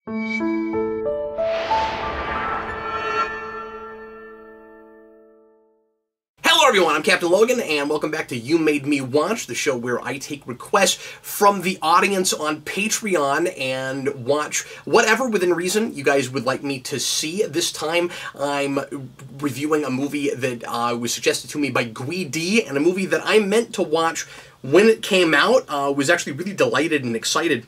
Hello everyone, I'm Captain Logan, and welcome back to You Made Me Watch, the show where I take requests from the audience on Patreon and watch whatever within reason you guys would like me to see. This time I'm reviewing a movie that was suggested to me by Gwee, and a movie that I meant to watch when it came out. Was actually really delighted and excited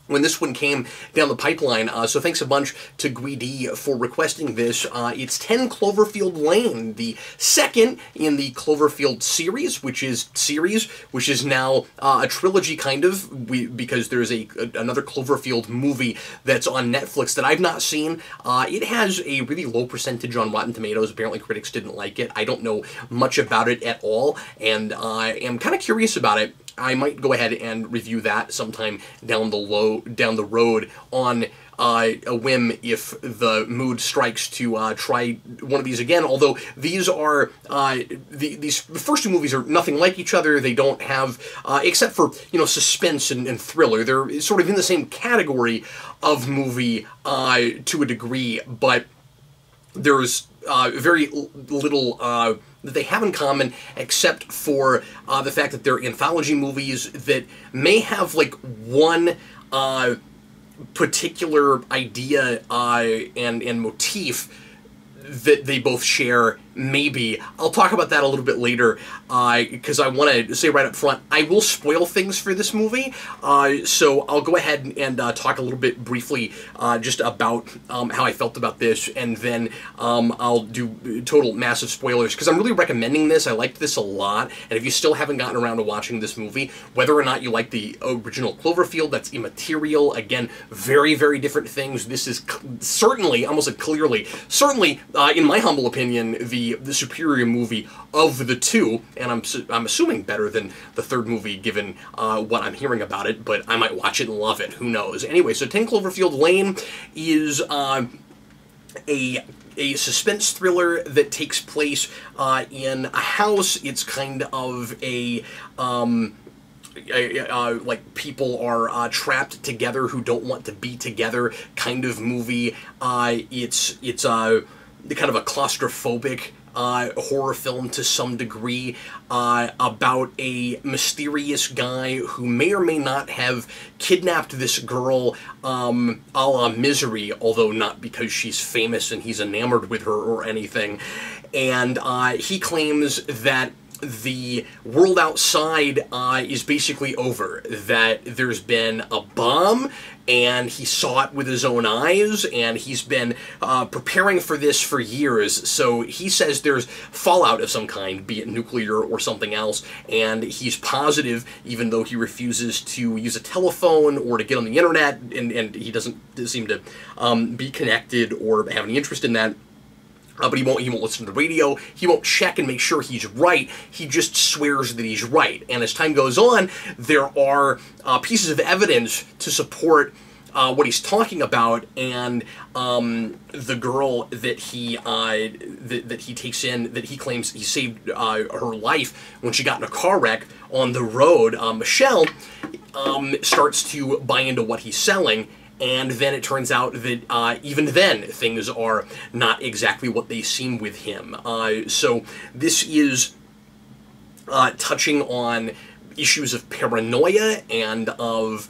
when this one came down the pipeline, so thanks a bunch to Gwee for requesting this. It's 10 Cloverfield Lane, the second in the Cloverfield series, which is now a trilogy, kind of, because there's another Cloverfield movie that's on Netflix that I've not seen. It has a really low percentage on Rotten Tomatoes. Apparently critics didn't like it. I don't know much about it at all, and I am kind of curious about it. I might go ahead and review that sometime down the road on a whim if the mood strikes to try one of these again. Although these are these first two movies are nothing like each other. They don't have except for suspense and thriller. They're sort of in the same category of movie to a degree, but there's very little that they have in common, except for the fact that they're anthology movies that may have like one particular idea and motif that they both share. Maybe. I'll talk about that a little bit later, because I want to say right up front, I will spoil things for this movie, so I'll go ahead and talk a little bit briefly just about how I felt about this, and then I'll do total massive spoilers, because I'm really recommending this. I liked this a lot, and if you still haven't gotten around to watching this movie, whether or not you like the original Cloverfield, that's immaterial. Again, very, very different things. This is certainly, almost like clearly, certainly, in my humble opinion, the superior movie of the two, and I'm assuming better than the third movie given what I'm hearing about it, but I might watch it and love it, who knows. Anyway, so 10 Cloverfield Lane is a suspense thriller that takes place in a house. It's kind of like people are trapped together who don't want to be together kind of movie. It's kind of a claustrophobic horror film to some degree, about a mysterious guy who may or may not have kidnapped this girl a la Misery, although not because she's famous and he's enamored with her or anything. And he claims that the world outside is basically over, that there's been a bomb, and he saw it with his own eyes, and he's been preparing for this for years. So he says there's fallout of some kind, be it nuclear or something else, and he's positive, even though he refuses to use a telephone or to get on the internet, and he doesn't seem to be connected or have any interest in that. But he won't listen to the radio, he won't check and make sure he's right, he just swears that he's right. And as time goes on, there are pieces of evidence to support what he's talking about, and the girl that he takes in, that he claims he saved her life when she got in a car wreck on the road, Michelle, starts to buy into what he's selling. And then it turns out that even then, things are not exactly what they seem with him. So this is touching on issues of paranoia and of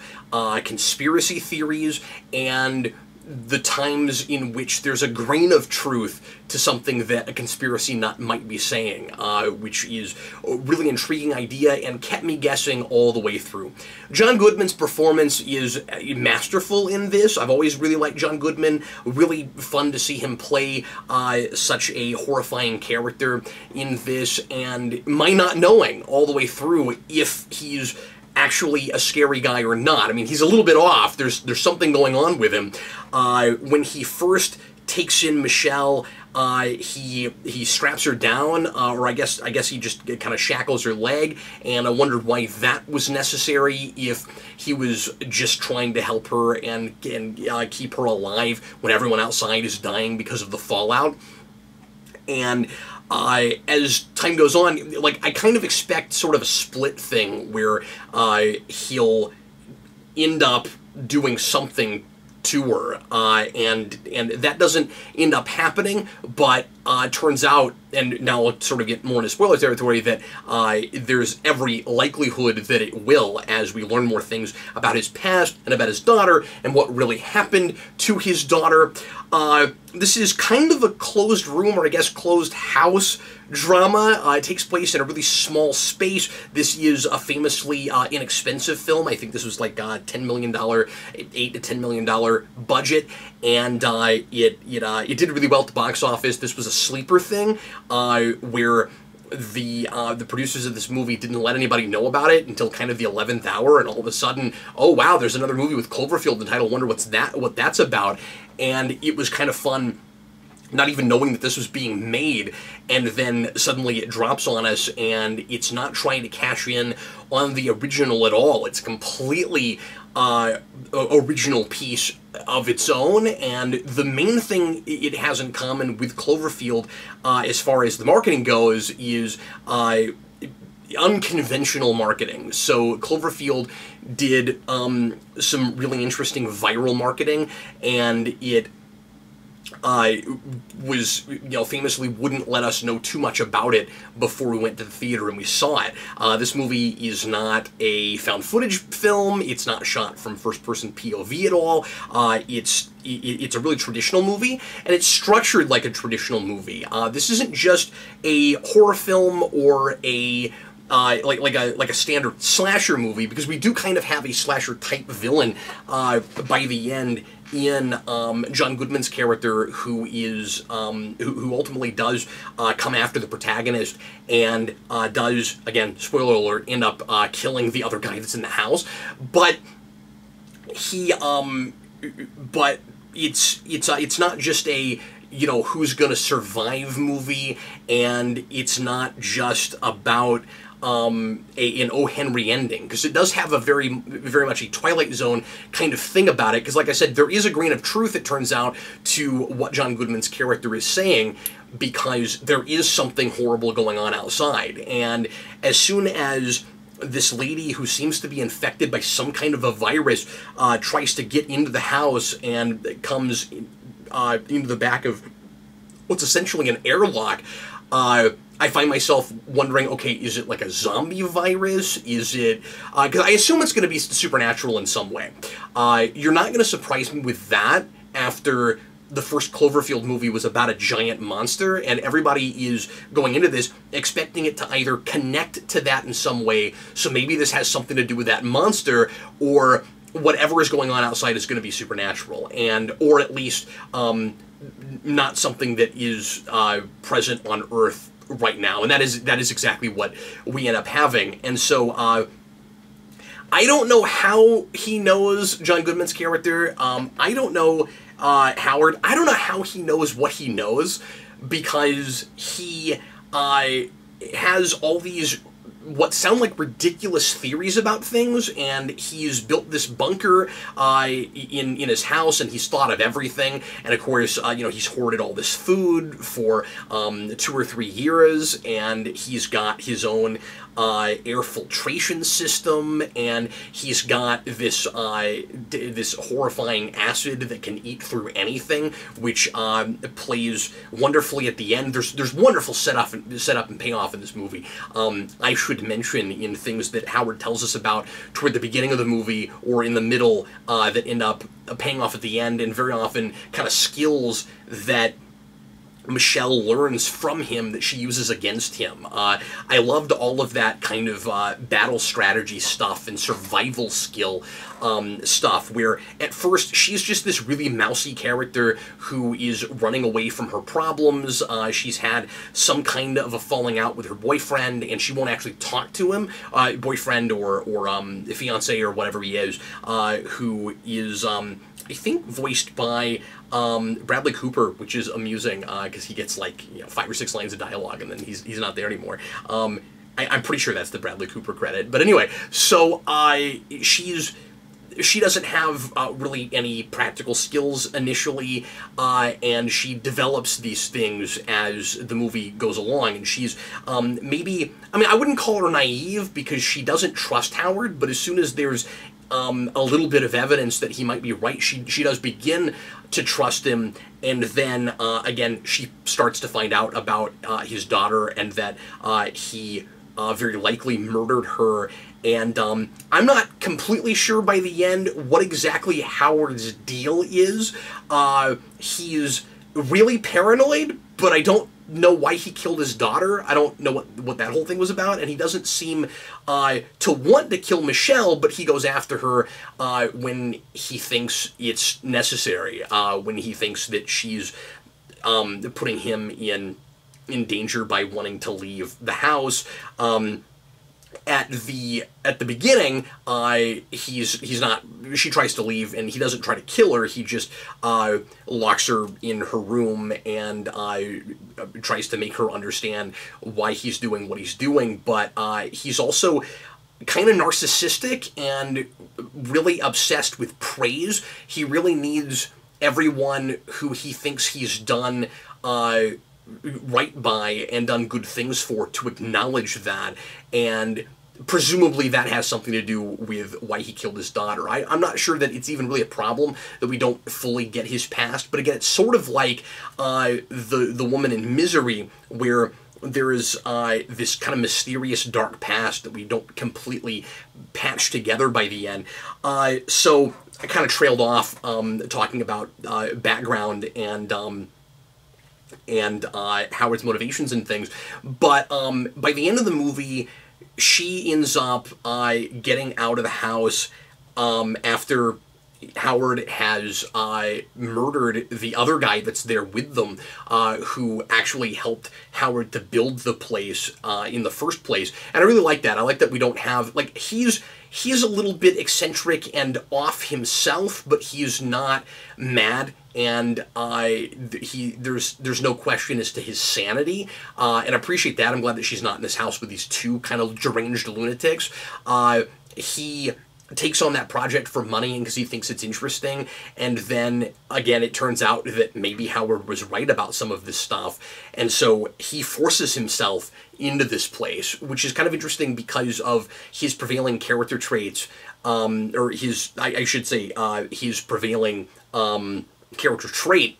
conspiracy theories, and the times in which there's a grain of truth to something that a conspiracy nut might be saying, which is a really intriguing idea and kept me guessing all the way through. John Goodman's performance is masterful in this. I've always really liked John Goodman. Really fun to see him play such a horrifying character in this, and my not knowing all the way through if he's actually a scary guy or not. I mean, he's a little bit off. There's something going on with him. When he first takes in Michelle, he straps her down, or I guess he just kind of shackles her leg, and I wondered why that was necessary, if he was just trying to help her and keep her alive when everyone outside is dying because of the fallout. And as time goes on, like, I kind of expect sort of a split thing where he'll end up doing something to her, and that doesn't end up happening, but turns out, and now we'll sort of get more into spoiler territory, that there's every likelihood that it will, as we learn more things about his past and about his daughter and what really happened to his daughter. This is kind of a closed room, or I guess closed house drama. It takes place in a really small space. This is a famously inexpensive film. I think this was like $10 million, $8 to $10 million budget, and it did really well at the box office. This was a sleeper thing where the producers of this movie didn't let anybody know about it until kind of the 11th hour, and all of a sudden, oh wow, there's another movie with Cloverfield in the title. Wonder what that's about. And it was kind of fun not even knowing that this was being made, and then suddenly it drops on us, and it's not trying to cash in on the original at all. It's completely original piece of its own, and the main thing it has in common with Cloverfield, as far as the marketing goes, is unconventional marketing. So Cloverfield did some really interesting viral marketing, and it was, famously wouldn't let us know too much about it before we went to the theater and we saw it. This movie is not a found footage film. It's not shot from first-person POV at all. It's a really traditional movie, and it's structured like a traditional movie. This isn't just a horror film or a like a standard slasher movie, because we do kind of have a slasher type villain by the end in John Goodman's character, who is who ultimately does come after the protagonist and does, again, spoiler alert, end up killing the other guy that's in the house. But he but it's not just a who's gonna survive movie, and it's not just about an O. Henry ending, because it does have a very much a Twilight Zone kind of thing about it, because like I said, there is a grain of truth, it turns out, to what John Goodman's character is saying, because there is something horrible going on outside, and as soon as this lady who seems to be infected by some kind of a virus tries to get into the house and comes into the back of what's essentially an airlock, I find myself wondering, okay, is it like a zombie virus? Is it... because I assume it's going to be supernatural in some way. You're not going to surprise me with that after the first Cloverfield movie was about a giant monster, and everybody is going into this expecting it to either connect to that in some way, so maybe this has something to do with that monster, or whatever is going on outside is going to be supernatural, or at least not something that is present on Earth right now, and that is exactly what we end up having. And so I don't know how he knows John Goodman's character. I don't know Howard. I don't know how he knows what he knows, because he has all these what sound like ridiculous theories about things, and he's built this bunker in his house, and he's thought of everything, and of course, he's hoarded all this food for 2 or 3 years, and he's got his own air filtration system, and he's got this this horrifying acid that can eat through anything, which plays wonderfully at the end. There's wonderful setup and payoff in this movie. I should mention, in things that Howard tells us about toward the beginning of the movie or in the middle that end up paying off at the end, and very often kind of skills that Michelle learns from him that she uses against him. I loved all of that kind of battle strategy stuff and survival skill stuff, where at first she's just this really mousy character who is running away from her problems. She's had some kind of a falling out with her boyfriend, and she won't actually talk to him, boyfriend or fiance or whatever he is, who is I think voiced by Bradley Cooper, which is amusing, because he gets like 5 or 6 lines of dialogue, and then he's not there anymore. I'm pretty sure that's the Bradley Cooper credit. But anyway, so she doesn't have really any practical skills initially, and she develops these things as the movie goes along, and she's maybe, I wouldn't call her naive, because she doesn't trust Howard, but as soon as there's a little bit of evidence that he might be right, she does begin to trust him, and then again she starts to find out about his daughter, and that he very likely murdered her. And I'm not completely sure by the end what exactly Howard's deal is. He's really paranoid, but I don't know why he killed his daughter. I don't know what that whole thing was about, and he doesn't seem to want to kill Michelle, but he goes after her when he thinks it's necessary, when he thinks that she's putting him in danger by wanting to leave the house. At the beginning, he's not. She tries to leave, and he doesn't try to kill her. He just locks her in her room and tries to make her understand why he's doing what he's doing. But he's also kind of narcissistic and really obsessed with praise. He really needs everyone who he thinks he's done right by and done good things for to acknowledge that, and presumably that has something to do with why he killed his daughter. I'm not sure that it's even really a problem that we don't fully get his past, but again, it's sort of like the woman in Misery, where there is this kind of mysterious dark past that we don't completely patch together by the end. So I kind of trailed off talking about background and Howard's motivations and things, but by the end of the movie, she ends up getting out of the house after Howard has murdered the other guy that's there with them, who actually helped Howard to build the place in the first place. And I really like that. I like that we don't have, like, he's a little bit eccentric and off himself, but he's not mad, and there's no question as to his sanity, and I appreciate that. I'm glad that she's not in this house with these two kind of deranged lunatics. He takes on that project for money and because he thinks it's interesting, and then again it turns out that maybe Howard was right about some of this stuff, and so he forces himself into this place, which is kind of interesting because of his prevailing character traits, or his, I should say, his prevailing character trait,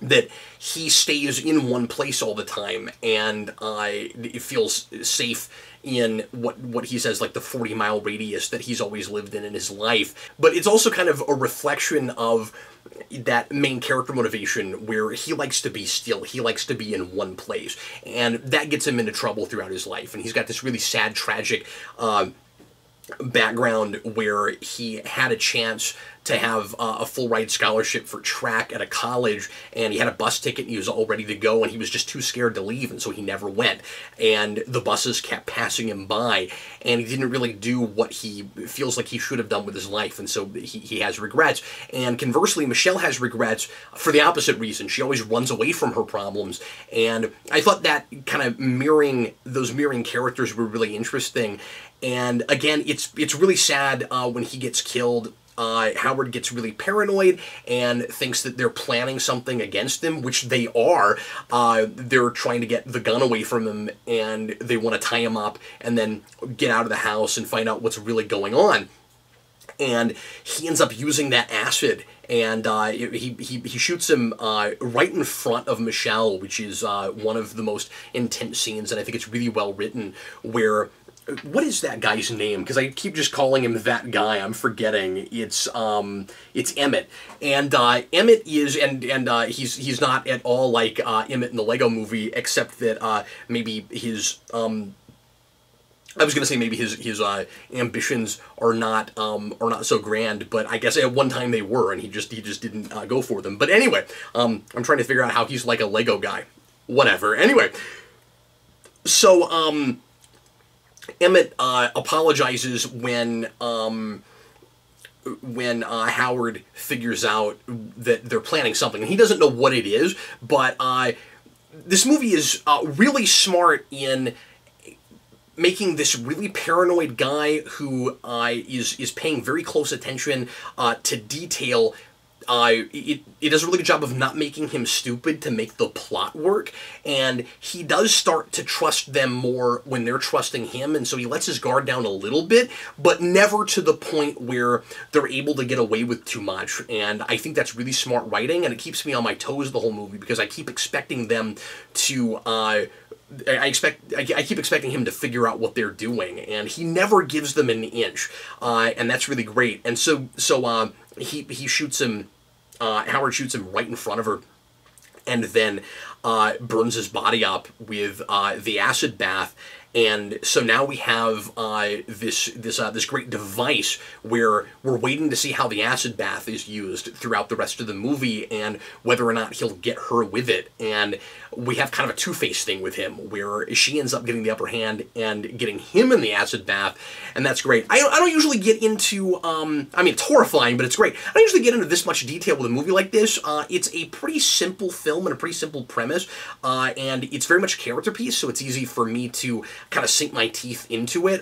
that he stays in one place all the time, and it feels safe in what he says, like the 40-mile radius that he's always lived in his life. But it's also kind of a reflection of that main character motivation where he likes to be still, he likes to be in one place, and that gets him into trouble throughout his life. And he's got this really sad, tragic background where he had a chance to have a full-ride scholarship for track at a college, and he had a bus ticket and he was all ready to go, and he was just too scared to leave, and so he never went, and the buses kept passing him by, and he didn't really do what he feels like he should have done with his life, and so he has regrets. And conversely, Michelle has regrets for the opposite reason. She always runs away from her problems, and I thought that kind of those mirroring characters were really interesting. And again, it's really sad when he gets killed. Howard gets really paranoid and thinks that they're planning something against him, which they are. They're trying to get the gun away from him, and they want to tie him up and then get out of the house and find out what's really going on. And he ends up using that acid, and he shoots him right in front of Michelle, which is one of the most intense scenes, and I think it's really well written, where... What is that guy's name? Because I keep just calling him that guy. I'm forgetting. It's Emmett, and Emmett is, and he's not at all like Emmett in the Lego Movie, except that maybe his I was gonna say maybe his ambitions are not so grand, but I guess at one time they were, and he just didn't go for them. But anyway, I'm trying to figure out how he's like a Lego guy. Whatever. Anyway, so Emmett apologizes when Howard figures out that they're planning something, and he doesn't know what it is, but this movie is really smart in making this really paranoid guy who is paying very close attention to detail it does a really good job of not making him stupid to make the plot work, and he does start to trust them more when they're trusting him, and so he lets his guard down a little bit, but never to the point where they're able to get away with too much. And I think that's really smart writing, and it keeps me on my toes the whole movie, because I keep expecting them to I keep expecting him to figure out what they're doing, and he never gives them an inch, and that's really great. And so he shoots him. Howard shoots him right in front of her, and then burns his body up with the acid bath. And so now we have this great device where we're waiting to see how the acid bath is used throughout the rest of the movie and whether or not he'll get her with it. And we have kind of a two-faced thing with him where she ends up getting the upper hand and getting him in the acid bath, and that's great. I don't usually get into, I mean, it's horrifying, but it's great. I don't usually get into this much detail with a movie like this. It's a pretty simple film and a pretty simple premise, and it's very much a character piece, so it's easy for me to kind of sink my teeth into it.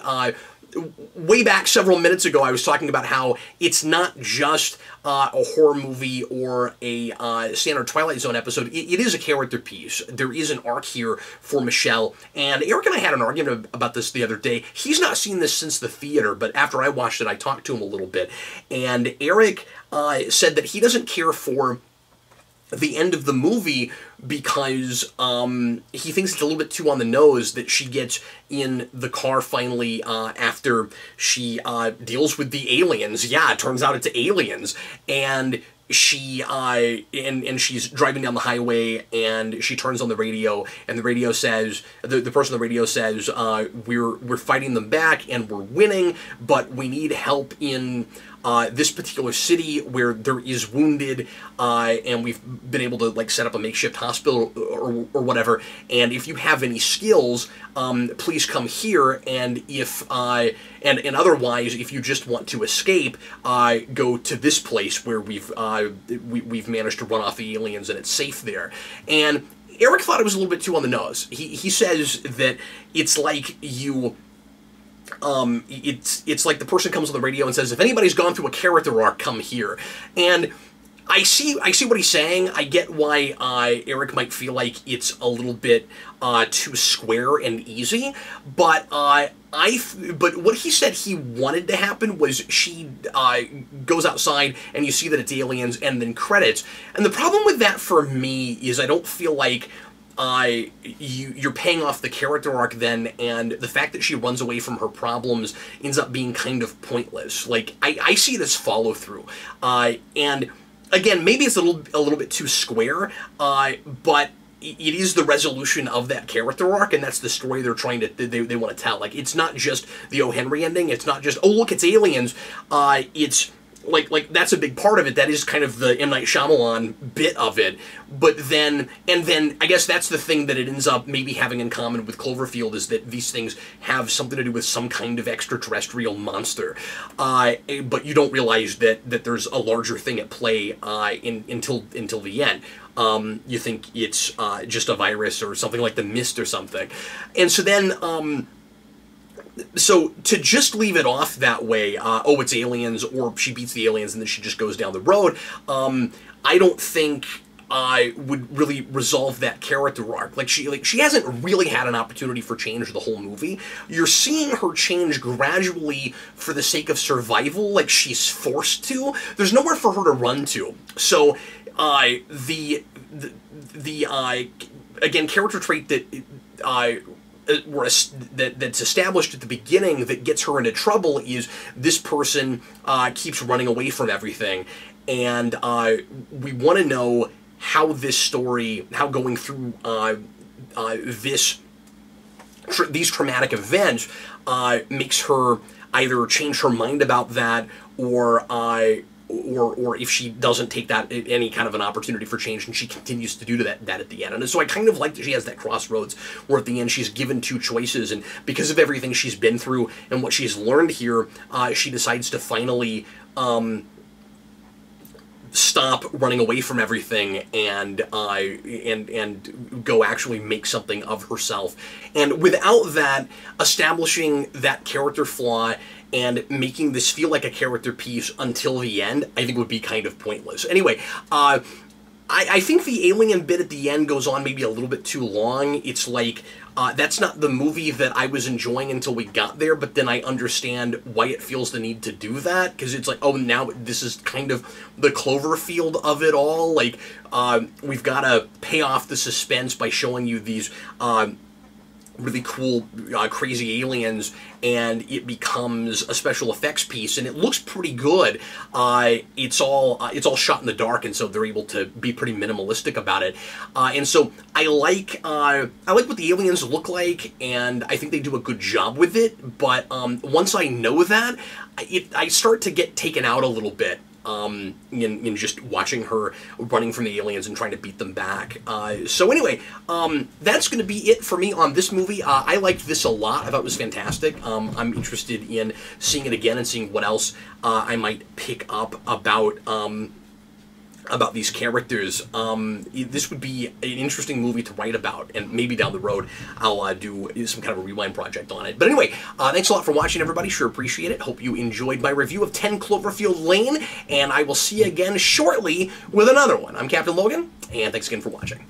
Way back several minutes ago, I was talking about how it's not just a horror movie or a standard Twilight Zone episode. It is a character piece. There is an arc here for Michelle, and Eric and I had an argument about this the other day. He's not seen this since the theater, but after I watched it, I talked to him a little bit, and Eric said that he doesn't care for the end of the movie because he thinks it's a little bit too on the nose that she gets in the car finally after she deals with the aliens. Yeah, it turns out it's aliens. And she and she's driving down the highway, and she turns on the radio, and the radio says, the person on the radio says, we're fighting them back and we're winning, but we need help in this particular city where there is wounded, and we've been able to like set up a makeshift hospital or whatever, and if you have any skills, please come here, and if and otherwise, if you just want to escape, go to this place where we've managed to run off the aliens and it's safe there. And Eric thought it was a little bit too on the nose. He says that it's like you. It's like the person comes on the radio and says, if anybody's gone through a character arc, come here. And I see what he's saying. I get why Eric might feel like it's a little bit too square and easy, but but what he said he wanted to happen was she goes outside and you see that it's aliens and then credits. And the problem with that for me is I don't feel like you're paying off the character arc then, and the fact that she runs away from her problems ends up being kind of pointless. Like, I see it as follow-through. And again, maybe it's a little bit too square, but it is the resolution of that character arc, and that's the story they're trying to, they want to tell. Like, it's not just the O. Henry ending, it's not just, oh, look, it's aliens, it's... Like that's a big part of it. That is kind of the M. Night Shyamalan bit of it. But then I guess that's the thing that it ends up maybe having in common with Cloverfield, is that these things have something to do with some kind of extraterrestrial monster. But you don't realize that there's a larger thing at play until the end. You think it's just a virus or something like the Mist or something. And so then... So to just leave it off that way, oh, it's aliens, or she beats the aliens and then she just goes down the road, I don't think I would really resolve that character arc. Like she hasn't really had an opportunity for change the whole movie. You're seeing her change gradually for the sake of survival, like she's forced to. There's nowhere for her to run to. So again, character trait that that's established at the beginning that gets her into trouble is this person keeps running away from everything, and we want to know how this story, how going through these traumatic events makes her either change her mind about that, or if she doesn't take that any kind of an opportunity for change, and she continues to do that at the end. And so I kind of like that she has that crossroads where at the end she's given two choices, and because of everything she's been through and what she's learned here, she decides to finally stop running away from everything and go actually make something of herself. And without that, establishing that character flaw and making this feel like a character piece until the end, I think would be kind of pointless. Anyway, I think the alien bit at the end goes on maybe a little bit too long. It's like, that's not the movie that I was enjoying until we got there, but then I understand why it feels the need to do that, because it's like, oh, now this is kind of the Cloverfield of it all. Like, we've got to pay off the suspense by showing you these really cool, crazy aliens, and it becomes a special effects piece, and it looks pretty good. It's all shot in the dark, and so they're able to be pretty minimalistic about it. And so I like what the aliens look like, and I think they do a good job with it. But once I know that, I start to get taken out a little bit. In just watching her running from the aliens and trying to beat them back. So anyway, that's going to be it for me on this movie. I liked this a lot. I thought it was fantastic. I'm interested in seeing it again and seeing what else I might pick up about these characters. This would be an interesting movie to write about, and maybe down the road I'll do some kind of a rewind project on it. But anyway, thanks a lot for watching, everybody. Sure appreciate it. Hope you enjoyed my review of 10 Cloverfield Lane, and I will see you again shortly with another one. I'm Captain Logan, and thanks again for watching.